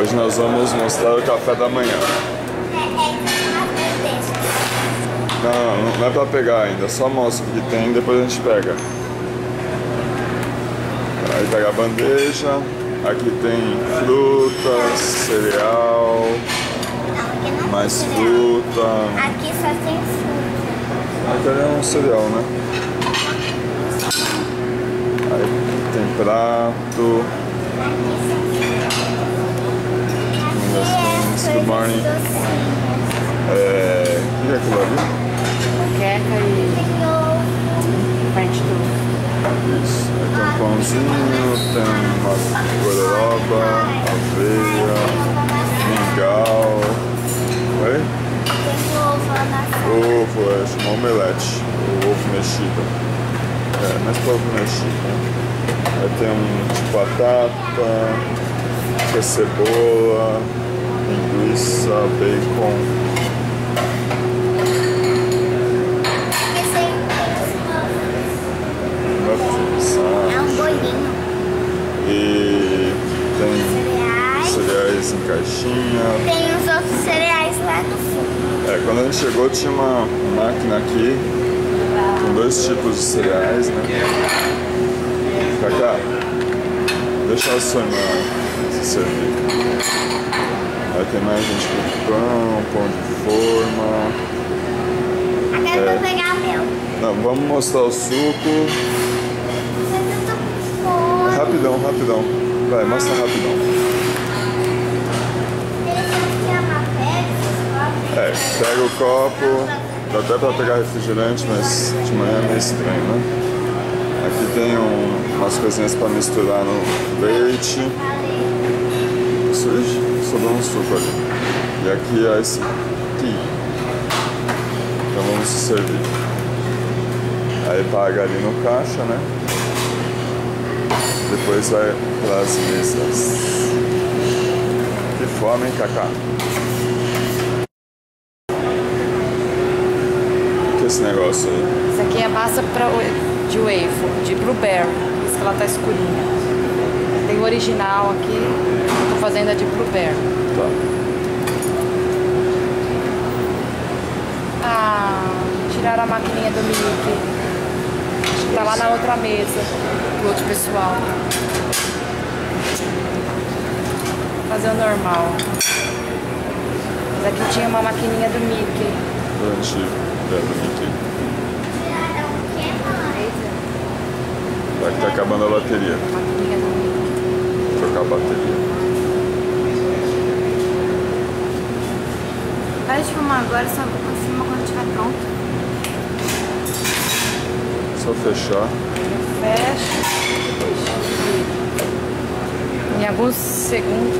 Hoje nós vamos mostrar o café da manhã. Não é pra pegar ainda, só mostra o que tem e depois a gente pega. Aí pega a bandeja, aqui tem frutas, cereal, mais fruta. Aqui só tem fruta. Aqui é um cereal, né? Aí tem prato. Good morning. O que é aquilo ali? Queca e French toast. Isso. Aí tem um pãozinho, tem uma gororoba, aveia, mingau. Oi? Tem ovo na sala. Ovo, chama omelete. O ovo mexido. Mas para ovo mexido, né? Aí tem de batata, que é cebola, linguiça, bacon. É um bolinho. E tem cereais em caixinha. Tem os outros cereais lá no fundo. Quando a gente chegou tinha uma máquina aqui com 2 tipos de cereais, né? Cacá, deixa a sua irmã se servir. Aí tem mais gente com pão de forma. Agora eu vou pegar o meu. Não, vamos mostrar o suco. Mas eu tô com fome. Rapidão. Vai, mostra rapidão. Pega o copo. Dá até pra pegar refrigerante, mas de manhã é meio estranho, né? Aqui tem umas coisinhas pra misturar no leite. Sobrou um suco ali. E aqui é esse tea. Então vamos se servir. Aí paga ali no caixa, né? Depois vai para as mesas. Que fome, hein, Cacá? O que é esse negócio aí? Isso aqui é massa de waffle, de blueberry. Por isso que ela tá escurinha. Tem o original aqui, eu tô fazendo a de blueberry. Tá. Tiraram a maquininha do Mickey. Tá lá na outra mesa, do outro pessoal. Vou fazer o normal. Mas aqui tinha uma maquininha do Mickey. Do Mickey. Vai que tá acabando a bateria. Maquininha do Mickey. Trocar a bateria. Para de filmar agora, só filma quando estiver pronto. Só fechar. Fecha. Em alguns segundos,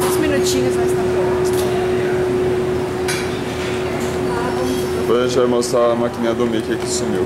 uns minutinhos vai estar pronto. Depois a gente vai mostrar a maquininha do Mickey que sumiu.